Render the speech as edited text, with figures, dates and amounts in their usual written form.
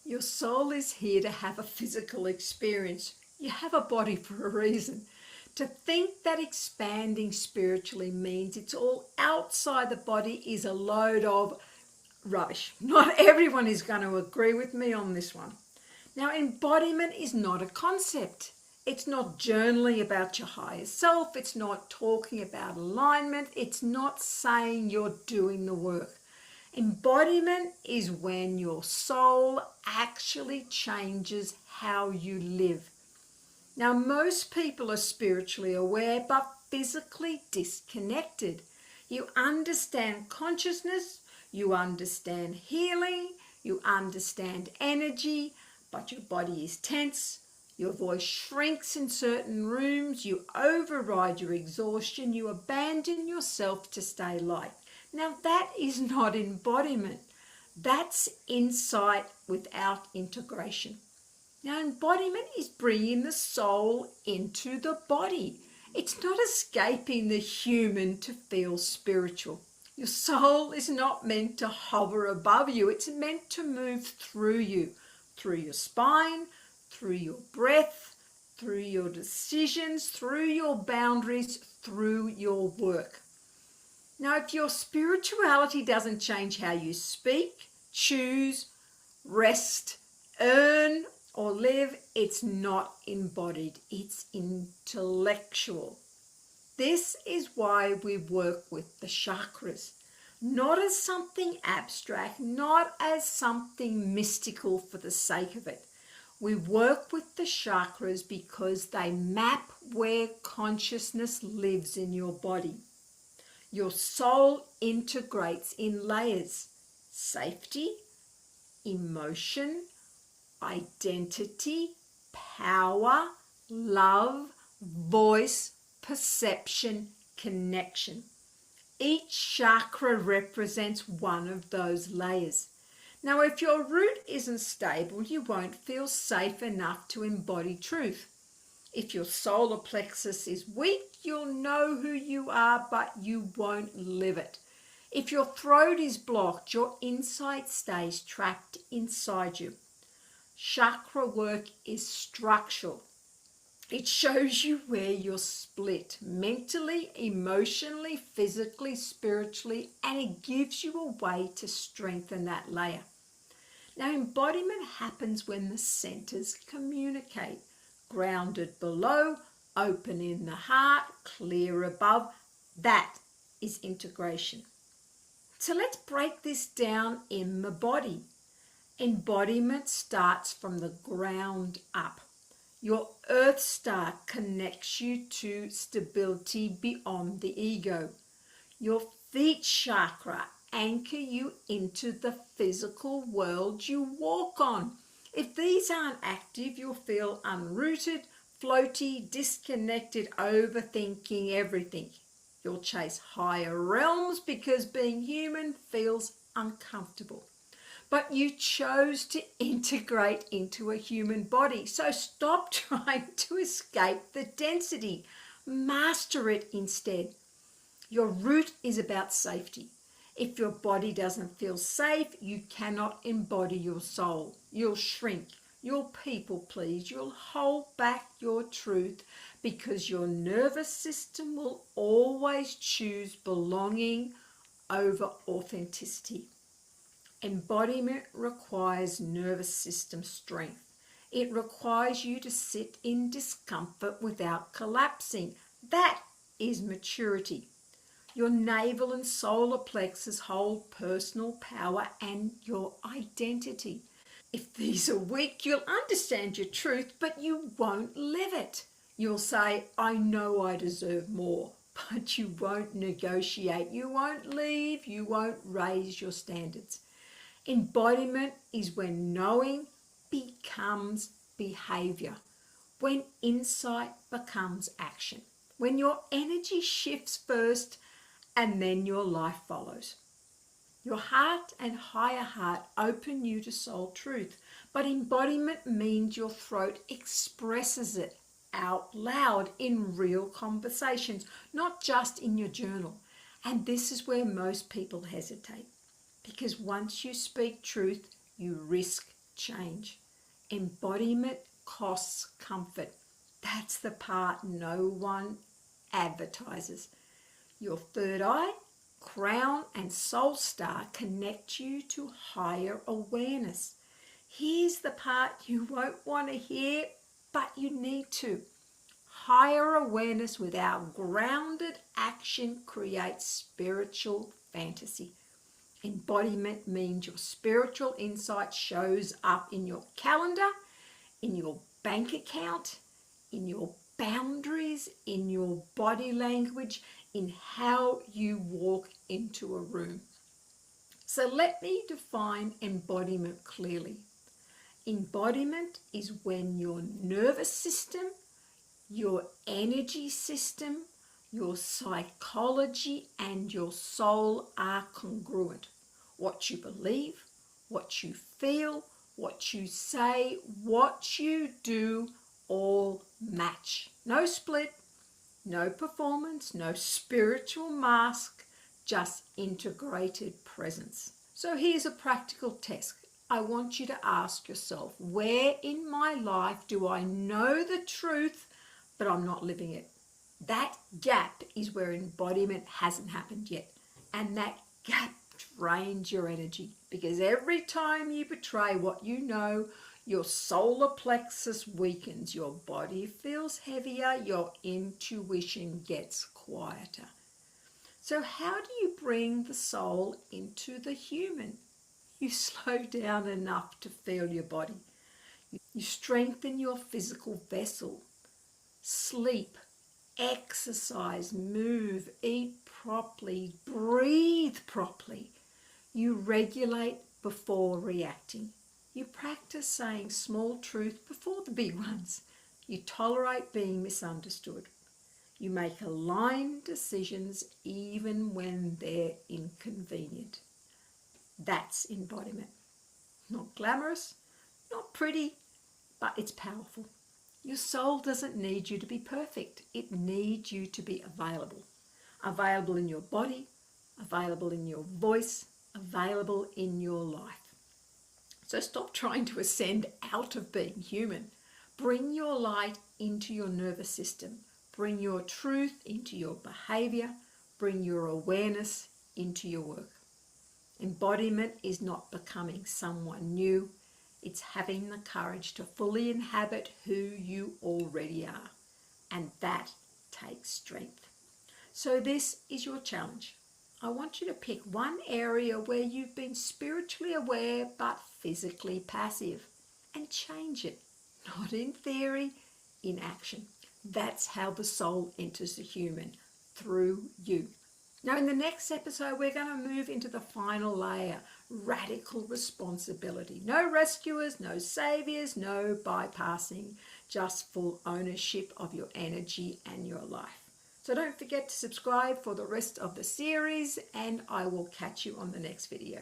Your soul is here to have a physical experience. You have a body for a reason. To think that expanding spiritually means it's all outside the body is a load of rubbish. Not everyone is going to agree with me on this one. Now, embodiment is not a concept. It's not journaling about your higher self. It's not talking about alignment. It's not saying you're doing the work. Embodiment is when your soul actually changes how you live. Now, most people are spiritually aware but physically disconnected. You understand consciousness, you understand healing, you understand energy, but your body is tense, your voice shrinks in certain rooms, you override your exhaustion, you abandon yourself to stay light. Now that is not embodiment. That's insight without integration. Now embodiment is bringing the soul into the body. It's not escaping the human to feel spiritual. Your soul is not meant to hover above you. It's meant to move through you, through your spine, through your breath, through your decisions, through your boundaries, through your work. Now, if your spirituality doesn't change how you speak, choose, rest, earn, or live, it's not embodied, it's intellectual. This is why we work with the chakras, not as something abstract, not as something mystical for the sake of it. We work with the chakras because they map where consciousness lives in your body. Your soul integrates in layers: safety, emotion, identity, power, love, voice, perception, connection. Each chakra represents one of those layers. Now, if your root isn't stable, you won't feel safe enough to embody truth. If your solar plexus is weak, you'll know who you are, but you won't live it. If your throat is blocked, your insight stays trapped inside you. Chakra work is structural. It shows you where you're split mentally, emotionally, physically, spiritually, and it gives you a way to strengthen that layer. Now, embodiment happens when the centers communicate. Grounded below, open in the heart, clear above. That is integration. So let's break this down in the body. Embodiment starts from the ground up. Your earth star connects you to stability beyond the ego. Your feet chakra anchor you into the physical world you walk on. If these aren't active, you'll feel unrooted, floaty, disconnected, overthinking everything. You'll chase higher realms because being human feels uncomfortable. But you chose to integrate into a human body. So stop trying to escape the density. Master it instead. Your root is about safety. If your body doesn't feel safe, you cannot embody your soul. You'll shrink. You'll people please. You'll hold back your truth because your nervous system will always choose belonging over authenticity. Embodiment requires nervous system strength. It requires you to sit in discomfort without collapsing. That is maturity. Your navel and solar plexus hold personal power and your identity. If these are weak, you'll understand your truth, but you won't live it. You'll say, I know I deserve more, but you won't negotiate. You won't leave. You won't raise your standards. Embodiment is when knowing becomes behavior, when insight becomes action, when your energy shifts first and then your life follows. Your heart and higher heart open you to soul truth, but embodiment means your throat expresses it out loud in real conversations, not just in your journal. And this is where most people hesitate, because once you speak truth, you risk change. Embodiment costs comfort. That's the part no one advertises. Your third eye, crown, and soul star connect you to higher awareness. Here's the part you won't want to hear, but you need to. Higher awareness without grounded action creates spiritual fantasy. Embodiment means your spiritual insight shows up in your calendar, in your bank account, in your boundaries, in your body language, in how you walk into a room. So let me define embodiment clearly. Embodiment is when your nervous system, your energy system, your psychology, and your soul are congruent. What you believe, what you feel, what you say, what you do, all match. No split, no performance, no spiritual mask, just integrated presence. So here's a practical test. I want you to ask yourself, where in my life do I know the truth, but I'm not living it? That gap is where embodiment hasn't happened yet. And that gap drains your energy, because every time you betray what you know, your solar plexus weakens, your body feels heavier, your intuition gets quieter. So how do you bring the soul into the human? You slow down enough to feel your body. You strengthen your physical vessel. Sleep, exercise, move, eat properly, breathe properly. You regulate before reacting. You practice saying small truths before the big ones. You tolerate being misunderstood. You make aligned decisions even when they're inconvenient. That's embodiment. Not glamorous, not pretty, but it's powerful. Your soul doesn't need you to be perfect. It needs you to be available. Available in your body, available in your voice, available in your life. So stop trying to ascend out of being human. Bring your light into your nervous system. Bring your truth into your behavior. Bring your awareness into your work. Embodiment is not becoming someone new. It's having the courage to fully inhabit who you already are. And that takes strength. So this is your challenge. I want you to pick one area where you've been spiritually aware but physically passive, and change it. Not in theory, in action. That's how the soul enters the human, through you. Now in the next episode, we're going to move into the final layer, radical responsibility. No rescuers, no saviors, no bypassing, just full ownership of your energy and your life. So don't forget to subscribe for the rest of the series, and I will catch you on the next video.